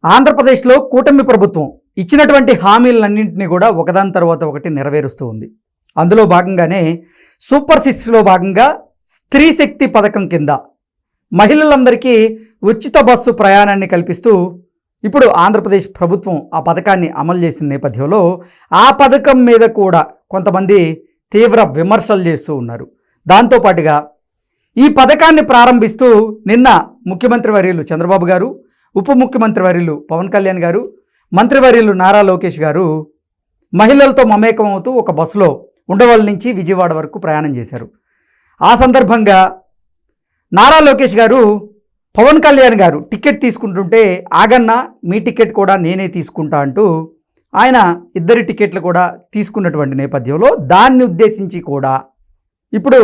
ఆంధ్రప్రదేశ్లో కూటమి ప్రభుత్వం ఇచ్చినటువంటి హామీలన్నింటినీ కూడా ఒకదాని తర్వాత ఒకటి నెరవేరుస్తూ ఉంది. అందులో భాగంగానే సూపర్ 6లో భాగంగా స్త్రీ శక్తి పథకం కింద మహిళలందరికీ ఉచిత బస్సు ప్రయాణాన్ని కల్పిస్తూ ఇప్పుడు ఆంధ్రప్రదేశ్ ప్రభుత్వం ఆ పథకాన్ని అమలు చేసిన నేపథ్యంలో ఆ పథకం మీద కూడా కొంతమంది తీవ్ర విమర్శలు చేస్తూ ఉన్నారు. దాంతోపాటుగా ఈ పథకాన్ని ప్రారంభిస్తూ నిన్న ముఖ్యమంత్రి వర్యులు చంద్రబాబు గారు, ఉప ముఖ్యమంత్రి వర్యులు పవన్ కళ్యాణ్ గారు, మంత్రివర్యులు నారా లోకేష్ గారు మహిళలతో మమేకం అవుతూ ఒక బస్సులో ఉండవల్లి నుంచి విజయవాడ వరకు ప్రయాణం చేశారు. ఆ సందర్భంగా నారా లోకేష్ గారు పవన్ కళ్యాణ్ గారు టికెట్ తీసుకుంటుంటే ఆగన్నా మీ టికెట్ కూడా నేనే తీసుకుంటా అంటూ ఆయన ఇద్దరి టికెట్లు కూడా తీసుకున్నటువంటి నేపథ్యంలో దాన్ని ఉద్దేశించి కూడా ఇప్పుడు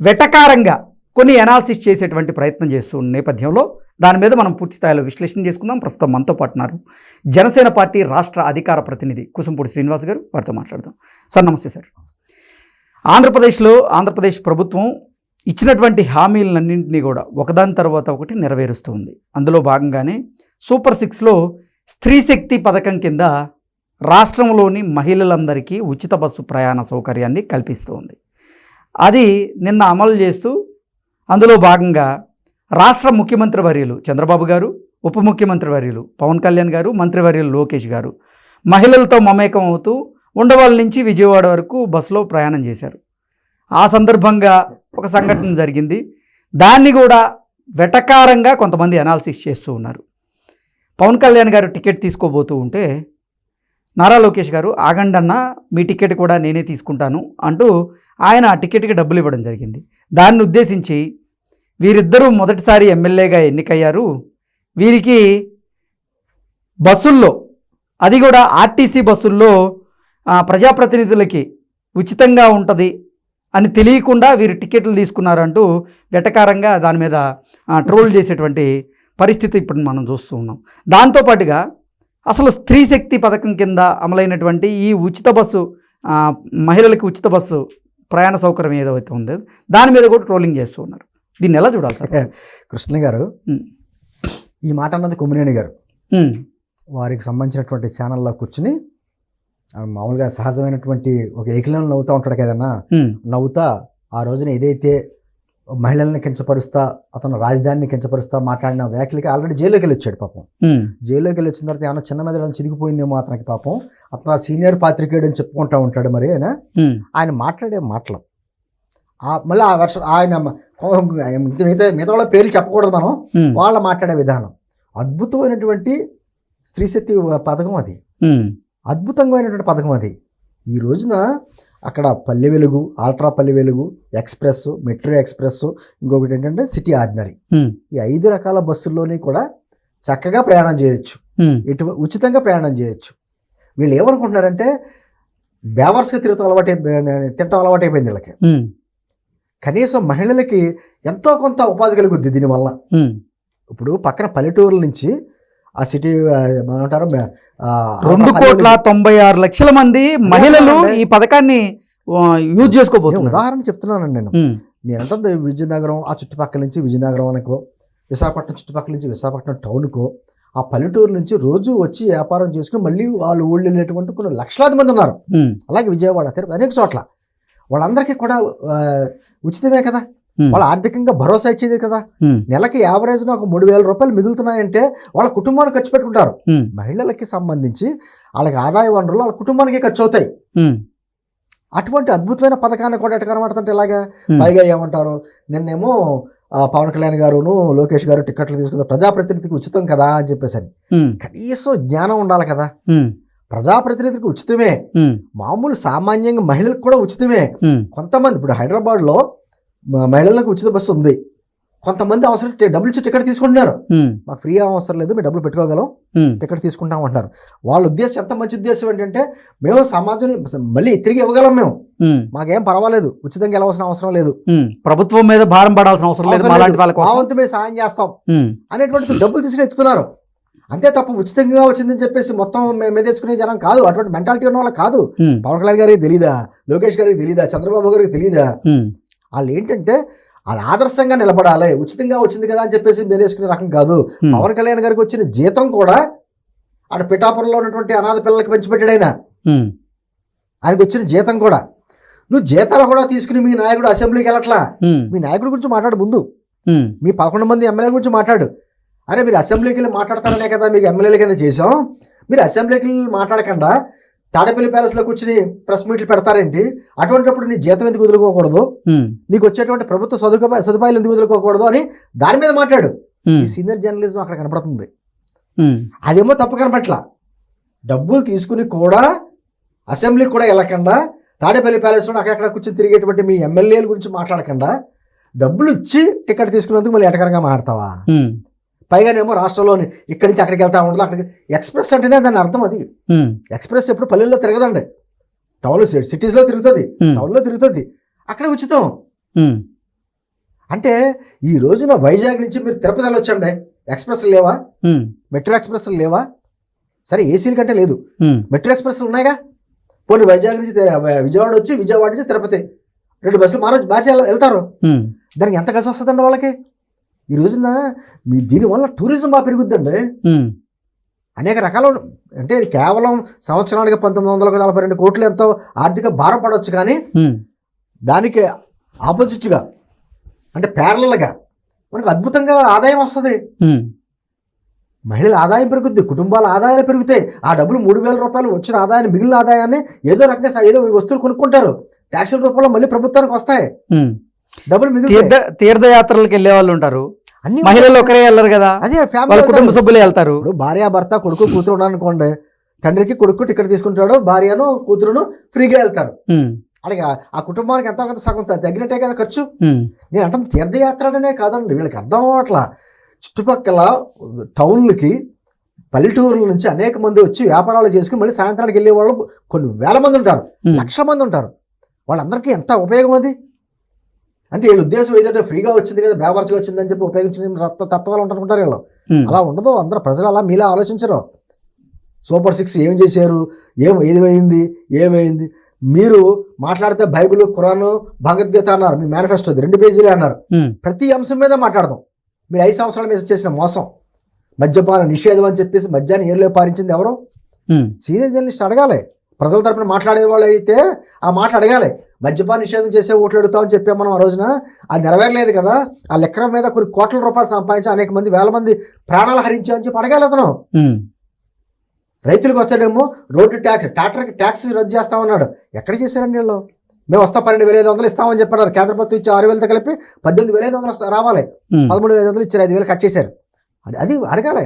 వెటకారంగా కొన్ని అనాలిసిస్ చేసేటువంటి ప్రయత్నం చేస్తున్న నేపథ్యంలో దాని మీద మనం పూర్తి స్థాయిలో విశ్లేషణ చేసుకుందాం. ప్రస్తుతం మనతో పాటు ఉన్నారు జనసేన పార్టీ రాష్ట్ర అధికార ప్రతినిధి కుసంపూడి శ్రీనివాస్ గారు. వారితో మాట్లాడదాం. సార్ నమస్తే సార్. ఆంధ్రప్రదేశ్ ప్రభుత్వం ఇచ్చినటువంటి హామీలన్నింటినీ కూడా ఒకదాని తర్వాత ఒకటి నెరవేరుస్తూ ఉంది. అందులో భాగంగానే సూపర్ 6లో స్త్రీ శక్తి పథకం కింద రాష్ట్రంలోని మహిళలందరికీ ఉచిత బస్సు ప్రయాణ సౌకర్యాన్ని కల్పిస్తూ ఉంది. అది నిన్న అమలు చేస్తూ అందులో భాగంగా రాష్ట్ర ముఖ్యమంత్రి వర్యులు చంద్రబాబు గారు, ఉప ముఖ్యమంత్రి వర్యులు పవన్ కళ్యాణ్ గారు, మంత్రివర్యులు లోకేష్ గారు మహిళలతో మమేకం అవుతూ ఉండవల్లి నుంచి విజయవాడ వరకు బస్సులో ప్రయాణం చేశారు. ఆ సందర్భంగా ఒక సంఘటన జరిగింది. దాన్ని కూడా వెటకారంగా కొంతమంది అనాలిసిస్ చేస్తూ ఉన్నారు. పవన్ కళ్యాణ్ గారు టికెట్ తీసుకోబోతూ ఉంటే నారా లోకేష్ గారు ఆగండన్నా మీ టికెట్ కూడా నేనే తీసుకుంటాను అంటూ ఆయన ఆ టికెట్కి డబ్బులు ఇవ్వడం జరిగింది. దాన్ని ఉద్దేశించి వీరిద్దరూ మొదటిసారి ఎమ్మెల్యేగా ఎన్నికయ్యారు, వీరికి బస్సుల్లో అది కూడా ఆర్టీసీ బస్సుల్లో ప్రజాప్రతినిధులకి ఉచితంగా ఉంటుంది అని తెలియకుండా వీరు టికెట్లు తీసుకున్నారంటూ వెటకారంగా దాని మీద ట్రోల్ చేసేటువంటి పరిస్థితి ఇప్పుడు మనం చూస్తూ ఉన్నాం. దాంతోపాటుగా అసలు స్త్రీ శక్తి పథకం కింద అమలైనటువంటి ఈ ఉచిత బస్సు మహిళలకి ఉచిత బస్సు ప్రయాణ సౌకర్యం ఏదైతే ఉందో దాని మీద కూడా ట్రోలింగ్ చేస్తూ ఉన్నారు. దీన్ని ఎలా చూడాలి సార్? కృష్ణ గారు ఈ మాట అన్నది కొమ్మినేని గారు వారికి సంబంధించినటువంటి ఛానల్లో కూర్చుని మామూలుగా సహజమైనటువంటి ఒక ఏకలను నవ్వుతూ ఉంటాడు కదన్నా, నవ్వుతా ఆ రోజున ఏదైతే మహిళల్ని కించపరుస్తా అతను రాజధానిని కించపరుస్తా మాట్లాడిన వ్యాఖ్యలకి ఆల్రెడీ జైల్లోకి వెళ్ళి వచ్చాడు. పాపం జైల్లోకి వెళ్ళి వచ్చిన తర్వాత ఏమన్నా చిన్న మీద చిరిగిపోయిందేమో అతనికి. పాపం అతను సీనియర్ పాత్రికేయుడు అని చెప్పుకుంటూ ఉంటాడు. మరి ఆయన మాట్లాడే మాటలు మళ్ళీ ఆ వర్షం ఆయన మిగతా వాళ్ళ పేర్లు చెప్పకూడదు మనం, వాళ్ళ మాట్లాడే విధానం అద్భుతమైనటువంటి స్త్రీ శక్తి పథకం. అది అద్భుతమైనటువంటి పథకం. అది ఈ రోజున అక్కడ Palle Velugu, ultra Palle Velugu, express, metro express, ఇంకొకటి ఏంటంటే సిటీ ఆర్డినరీ, ఈ 5 రకాల బస్సుల్లోని కూడా చక్కగా ప్రయాణం చేయొచ్చు, ఉచితంగా ప్రయాణం చేయొచ్చు. వీళ్ళు ఏమనుకుంటున్నారంటే బేవర్స్గా తినటం అలవాటైపోయింది వీళ్ళకి. కనీసం మహిళలకి ఎంతో కొంత ఉపాధి కలుగుద్ది దీనివల్ల. ఇప్పుడు పక్కన పల్లెటూరుల నుంచి ఆ సిటీ ఏమంటారు 2,96,00,000 మంది మహిళలు ఈ పథకాన్ని యూజ్ చేసుకోబోతున్నారు. ఉదాహరణ చెప్తున్నానండి నేనంటే విజయనగరం ఆ చుట్టుపక్కల నుంచి విజయనగరం అనుకో, విశాఖపట్నం చుట్టుపక్కల నుంచి విశాఖపట్నం టౌన్కో, ఆ పల్లెటూరు నుంచి రోజు వచ్చి వ్యాపారం చేసుకుని మళ్ళీ వాళ్ళు ఊళ్ళు వెళ్ళేటువంటి కొన్ని లక్షలాది మంది ఉన్నారు. అలాగే విజయవాడ, తిరుపతి అనేక చోట్ల వాళ్ళందరికీ కూడా ఉచితమే కదా, వాళ్ళ ఆర్థికంగా భరోసా ఇచ్చేది కదా. నెలకి యావరేజ్గా ఒక 3,000 రూపాయలు మిగులుతున్నాయంటే వాళ్ళ కుటుంబానికి ఖర్చు పెట్టుకుంటారు. మహిళలకి సంబంధించి వాళ్ళకి ఆదాయ వనరులు వాళ్ళ కుటుంబానికి ఖర్చు అవుతాయి. అటువంటి అద్భుతమైన పథకాన్ని కూడా ఎట్టకనబడుతుంటే ఇలాగా పైగా ఏమంటారు, నిన్నేమో పవన్ కళ్యాణ్ గారును లోకేష్ గారు టికెట్లు తీసుకున్న ప్రజాప్రతినిధికి ఉచితం కదా అని చెప్పేసి అని. కనీసం జ్ఞానం ఉండాలి కదా. ప్రజాప్రతినిధికి ఉచితమే, మామూలు సామాన్యంగా మహిళలకు కూడా ఉచితమే. కొంతమంది ఇప్పుడు హైదరాబాద్లో మహిళలకు ఉచిత బస్సు ఉంది, కొంతమంది అవసరం డబ్బులు ఇచ్చి టికెట్ తీసుకుంటున్నారు. మాకు ఫ్రీ అవసరం లేదు, మేము డబ్బులు పెట్టుకోగలం, టికెట్ తీసుకుంటాం అంటున్నారు. వాళ్ళ ఉద్దేశం ఎంత మంచి ఉద్దేశం ఏంటంటే మేము సమాజం మళ్ళీ తిరిగి ఇవ్వగలం, మేము మాకేం పర్వాలేదు, ఉచితంగా వెళ్ళవలసిన అవసరం లేదు, ప్రభుత్వం మీద భారం పడాల్సిన అవసరం లేదు, మా వంతు మేము సాయం చేస్తాం అనేటువంటి డబ్బులు తీసుకుని ఎక్కుతున్నారు. అంతే తప్ప ఉచితంగా వచ్చిందని చెప్పేసి మొత్తం మేము తెచ్చుకునే జనం కాదు, అటువంటి మెంటాలిటీ ఉన్న వాళ్ళు కాదు. పవన్ కళ్యాణ్ గారికి తెలీదా, లోకేష్ గారికి తెలీదా, చంద్రబాబు గారికి తెలీదా? వాళ్ళు ఏంటంటే అది ఆదర్శంగా నిలబడాలి, ఉచితంగా వచ్చింది కదా అని చెప్పేసి మేరేసుకునే రకం కాదు. పవన్ కళ్యాణ్ గారికి వచ్చిన జీతం కూడా ఆడ పిఠాపురంలో ఉన్నటువంటి అనాథ పిల్లలకి పంచిపెట్టాడు ఆయన. ఆయనకు వచ్చిన జీతం కూడా. నువ్వు జీతాలు కూడా తీసుకుని మీ నాయకుడు అసెంబ్లీకి వెళ్ళట్లా. మీ నాయకుడి గురించి మాట్లాడు ముందు, మీ 11 మంది ఎమ్మెల్యేల గురించి మాట్లాడు. అరే మీరు అసెంబ్లీకి వెళ్ళి మాట్లాడతారనే కదా మీకు ఎమ్మెల్యేల కింద చేసాం. మీరు అసెంబ్లీకి వెళ్ళి మాట్లాడకుండా తాడేపల్లి ప్యాలెస్లో కూర్చుని ప్రెస్ మీట్లు పెడతారేంటి? అటువంటిప్పుడు నీ జీతం ఎందుకు వదులుకోకూడదు, నీకు వచ్చేటువంటి ప్రభుత్వ సదుపాయాలు ఎందుకు వదులుకోకూడదు అని దాని మీద మాట్లాడు. ఈ సీనియర్ జర్నలిజం అక్కడ కనపడుతుంది. అదేమో తప్పు కనపట్ల. డబ్బులు తీసుకుని కూడా అసెంబ్లీకి కూడా వెళ్ళకుండా తాడేపల్లి ప్యాలెస్లో అక్కడక్కడ కూర్చొని తిరిగేటువంటి మీ ఎమ్మెల్యేల గురించి మాట్లాడకుండా డబ్బులు ఇచ్చి టికెట్ తీసుకున్నందుకు మళ్ళీ ఎటకరంగా మాట్లాడతావా? పైగానేమో రాష్ట్రంలోని ఇక్కడి నుంచి అక్కడికి వెళ్తా ఉండదు. అక్కడికి ఎక్స్ప్రెస్ అంటేనే దాని అర్థం అది. ఎక్స్ప్రెస్ ఎప్పుడు పల్లెల్లో తిరగదండి, టౌన్లో సిటీస్లో తిరుగుతుంది, టౌన్లో తిరుగుతుంది, అక్కడ ఉచితం. అంటే ఈ రోజున వైజాగ్ నుంచి మీరు తిరుపతి వెళ్ళొచ్చండి, ఎక్స్ప్రెస్లు లేవా? మెట్రో ఎక్స్ప్రెస్లు లేవా? సరే ఏసీల కంటే లేదు, మెట్రో ఎక్స్ప్రెస్లు ఉన్నాయిగా. పోనీ వైజాగ్ నుంచి విజయవాడ వచ్చి విజయవాడ నుంచి తిరుపతి 2 బస్సులు మార్చి వెళ్తారు. దానికి ఎంత కలిసి వస్తుందండి వాళ్ళకి? ఈ రోజున దీనివల్ల టూరిజం బాగా పెరుగుద్దండి. అనేక రకాల, అంటే కేవలం సంవత్సరానికి 1942 కోట్లు ఎంతో ఆర్థిక భారం పడవచ్చు, కానీ దానికి ఆపోజిట్గా అంటే ప్యారలల్గా మనకు అద్భుతంగా ఆదాయం వస్తుంది. మహిళల ఆదాయం పెరుగుద్ది, కుటుంబాల ఆదాయాలు పెరుగుతాయి. ఆ డబ్బులు 3,000 రూపాయలు వచ్చిన ఆదాయాన్ని, మిగిలిన ఆదాయాన్ని ఏదో రకంగా ఏదో వస్తువులు కొనుక్కుంటారు, ట్యాక్సుల రూపంలో మళ్ళీ ప్రభుత్వానికి వస్తాయి డబ్బులు. మిగిలిన తీర్థయాత్రలకు వెళ్ళే వాళ్ళు ఉంటారు, అన్ని మహిళలు ఒకరే వెళ్ళరు కదా, అదే ఫ్యామిలీ కుటుంబ సభ్యులు వెళ్తారు. ఇప్పుడు భార్య భర్త కొడుకు కూతురు ఉన్నారనుకోండి, తండ్రికి కొడుకు టికెట్ తీసుకుంటాడు, భార్యను కూతురును ఫ్రీగా వెళ్తారు. అలాగే ఆ కుటుంబానికి ఎంతో కొంత సగం తగ్గినట్టే కదా ఖర్చు. నేను అంటాను తీర్థయాత్రలనే కాదండి, వీళ్ళకి అర్థం అవ్వట్లా. చుట్టుపక్కల టౌన్లకి పల్లెటూరుల నుంచి అనేక మంది వచ్చి వ్యాపారాలు చేసుకుని మళ్ళీ సాయంత్రానికి వెళ్ళే వాళ్ళు కొన్ని వేల మంది ఉంటారు, లక్షల మంది ఉంటారు. వాళ్ళందరికీ ఎంత ఉపయోగం అది. అంటే వీళ్ళ ఉద్దేశం ఏదంటే ఫ్రీగా వచ్చింది కదా, బేవర్స్గా వచ్చిందని చెప్పి ఉపయోగించిన తత్వాలు ఉంటారు వీళ్ళు. అలా ఉండదు. అందరూ ప్రజలు అలా మీలా ఆలోచించరు. సూపర్ 6 ఏం చేశారు, ఏమైంది. మీరు మాట్లాడితే బైబిల్, ఖురాను, భగవద్గీత అన్నారు, మీ మేనిఫెస్టోది 2 పేజీలే అన్నారు. ప్రతి అంశం మీద మాట్లాడదాం. మీరు 5 సంవత్సరాల మీద చేసిన మోసం, మద్యపాన నిషేధం అని చెప్పేసి మద్యాన్ని ఏర్లో పారించింది ఎవరు? సీనియర్ జర్నలిస్ట్ అడగాలి. ప్రజల తరపున మాట్లాడే వాళ్ళు అయితే ఆ మాట అడగాలి. మద్యపాన నిషేధం చేసే ఓట్లు అడుగుతామని చెప్పాం మనం ఆ రోజున, అది నెరవేరలేదు కదా. ఆ లెక్కల మీద కొన్ని కోట్ల రూపాయలు సంపాదించి అనేక మంది, వేల మంది ప్రాణాలు హరించామని చెప్పి అడగాలి అతను. రైతులకు వస్తాడేమో రోడ్డు ట్యాక్స్, ట్రాక్టర్కి ట్యాక్స్ రద్దు చేస్తామన్నాడు. ఎక్కడ చేశారండి వీళ్ళు? మేము వస్తాం 12,500 ఇస్తామని చెప్పారు. కేంద్ర ప్రభుత్వం ఇచ్చి 6,000తో కలిపి 18,500 రావాలి, 13,500 ఇచ్చారు, 5,000 కట్ చేశారు. అది అడగాలి.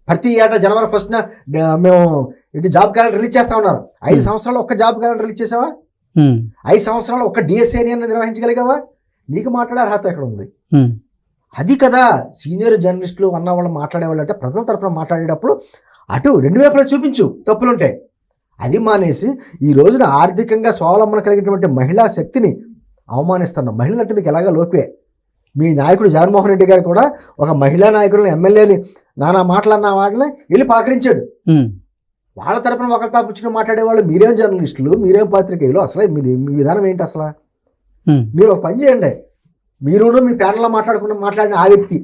ప్రతి ఏటా జనవరి 1న మేము ఇటు జాబ్ క్యాలెండర్ రిలీజ్ చేస్తా ఉన్నారు. 5 సంవత్సరాలు ఒక్క జాబ్ క్యాలెండర్ రిలీజ్ చేసావా? 5 సంవత్సరాలు ఒక్క డిఎస్ఏ నిర్వహించగలిగావా? నీకు మాట్లాడే అర్హత ఎక్కడ ఉంది? అది కదా సీనియర్ జర్నలిస్టులు అన్న వాళ్ళు మాట్లాడేవాళ్ళు. అంటే ప్రజల తరపున మాట్లాడేటప్పుడు అటు 2 వైపులా చూపించు, తప్పులుంటాయి. అది మానేసి ఈ రోజున ఆర్థికంగా స్వావలంబన కలిగినటువంటి మహిళా శక్తిని అవమానిస్తున్నాం. మహిళలు అంటే మీకు ఎలాగా లోకువే. మీ నాయకుడు జగన్మోహన్ రెడ్డి గారు కూడా ఒక మహిళా నాయకులను, ఎమ్మెల్యేని నానా మాటలన్న వాటిని వెళ్ళి పలకరించాడు. వాళ్ళ తరపున ఒకరి తప్పుచ్చుకుని మాట్లాడేవాళ్ళు మీరేం జర్నలిస్టులు, మీరేం పాత్రికేయులు, అసలు మీ విధానం ఏంటి? అసలు మీరు ఒక పని చేయండి, మీరును మీ ప్యానల్లో మాట్లాడిన ఆ వ్యక్తి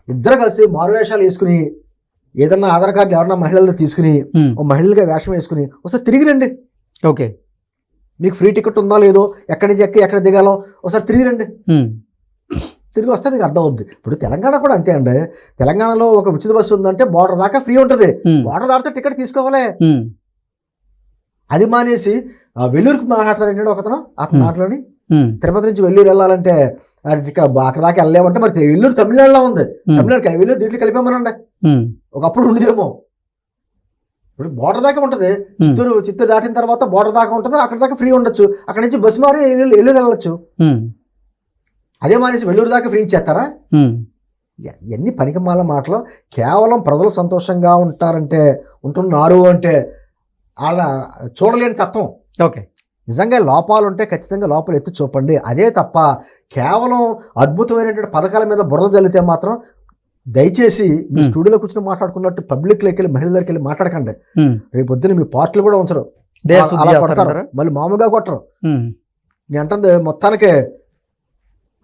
ఇద్దరు కలిసి మారువేషాలు వేసుకుని ఏదన్నా ఆధార్ కార్డు ఎవరన్నా మహిళలు తీసుకుని ఓ మహిళలుగా వేషం వేసుకుని ఒకసారి తిరిగి రండి. ఓకే, మీకు ఫ్రీ టికెట్ ఉందో లేదో, ఎక్కడి నుంచి ఎక్కడ దిగాలో ఒకసారి తిరిగి రండి. తిరిగి వస్తే మీకు అర్థం అవుద్ది. ఇప్పుడు తెలంగాణ కూడా అంతే అండి. తెలంగాణలో ఒక ఉచిత బస్సు ఉందంటే బోర్డర్ దాకా ఫ్రీ ఉంటుంది, బోర్డర్ దాటితే టికెట్ తీసుకోవాలి. అది మానేసి వెల్లూరుకి మాట్లాడతారంటే ఒకతను అతని దాంట్లోని తిరుపతి నుంచి వెల్లూరు వెళ్ళాలంటే అక్కడ దాకా వెళ్ళలేమంటే మరి వెల్లూరు తమిళనాడులో ఉంది, తమిళనాడు వెల్లూరు దీంట్లో కలిపామనండి. ఒకప్పుడు ఉండేదేమో, ఇప్పుడు బోర్డర్ దాకా ఉంటుంది. చిత్తూరు దాటిన తర్వాత బోర్డర్ దాకా ఉంటుంది, అక్కడ దాకా ఫ్రీ ఉండొచ్చు. అక్కడ నుంచి బస్సు మారి వెల్లూరు వెళ్ళొచ్చు. అదే మానేసి వెల్లూరు దాకా ఫ్రీ ఇచ్చేస్తారా? ఎన్ని పనికిమాల మాటలు. కేవలం ప్రజలు సంతోషంగా ఉంటున్నారు అంటే వాళ్ళ చూడలేని తత్వం. ఓకే, నిజంగా లోపాలు ఉంటే ఖచ్చితంగా లోపాలు ఎత్తి చూపండి. అదే తప్ప కేవలం అద్భుతమైనటువంటి పథకాల మీద బురద జల్లితే మాత్రం దయచేసి మీ స్టూడియోలో కూర్చొని మాట్లాడుకున్నట్టు పబ్లిక్లోకి వెళ్ళి మహిళల దగ్గరికి వెళ్ళి మాట్లాడకండి. రేపు పొద్దున మీ పార్టీలు కూడా ఉంచరు, అలా కొడతారు, మళ్ళీ మామూలుగా కొట్టరు. నేను అంటుంది మొత్తానికి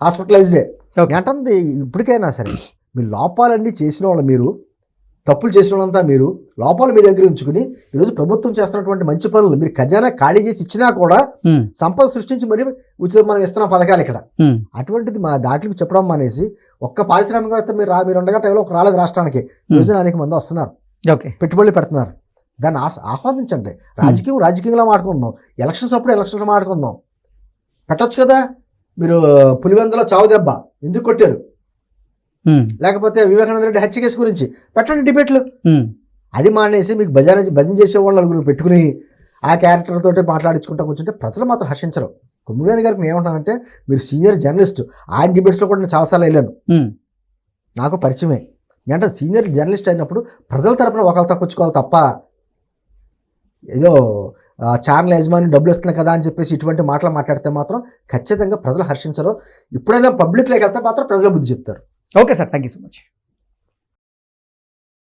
హాస్పిటలైజ్డే. నేను అంటుంది ఇప్పటికైనా సరే మీ లోపాలన్నీ చేసిన వాళ్ళు మీరు తప్పులు చేసిన వాళ్ళంతా మీరు లోపాలు మీ దగ్గర ఉంచుకుని ఈరోజు ప్రభుత్వం చేస్తున్నటువంటి మంచి పనులు మీరు ఖజానా ఖాళీ చేసి ఇచ్చినా కూడా సంపద సృష్టించి మరి ఉచిత మనం ఇస్తున్న పథకాలు ఇక్కడ అటువంటిది మా దాంట్లో చెప్పడం మానేసి ఒక్క పారిశ్రామికవేత్త మీరు ఉండగా టైంలో ఒక రాలేదు రాష్ట్రానికి ఈరోజు అనేక మంది వస్తున్నారు, ఓకే, పెట్టుబడులు పెడుతున్నారు. దాన్ని ఆహ్వానించండి. రాజకీయంగా మాట్లాడుకుందాం, ఎలక్షన్స్ అప్పుడు ఎలక్షన్స్ మాట్లాడుకుందాం. పెట్టొచ్చు కదా. మీరు పులివెందులో చావు దెబ్బ ఎందుకు కొట్టారు, లేకపోతే వివేకానంద రెడ్డి హత్య కేసు గురించి పెట్టండి డిబేట్లు. అది మానేసి మీకు భజన చేసేవాళ్ళు నలుగురు పెట్టుకుని ఆ క్యారెక్టర్ తోటి మాట్లాడించుకుంటా కూర్చుంటే ప్రజలు మాత్రం హర్షించరు. కొమ్మినేని గారికి నేను ఏమంటానంటే, మీరు సీనియర్ జర్నలిస్ట్, ఆయన డిబేట్స్లో కూడా నేను చాలాసార్లు వెళ్ళాను, నాకు పరిచయమే. నేనంటే సీనియర్ జర్నలిస్ట్ అయినప్పుడు ప్రజల తరపున ఒకళ్ళు తప్పించుకోవాలి తప్ప ఏదో ఛానల్ యజమాని డబ్బులు ఇస్తున్నాయి కదా అని చెప్పేసి ఇటువంటి మాటలు మాట్లాడితే మాత్రం ఖచ్చితంగా ప్రజలు హర్షించరు. ఇప్పుడైనా పబ్లిక్లోకి వెళ్తే మాత్రం ప్రజలు బుద్ధి చెప్తారు. Okay sir, thank you so much.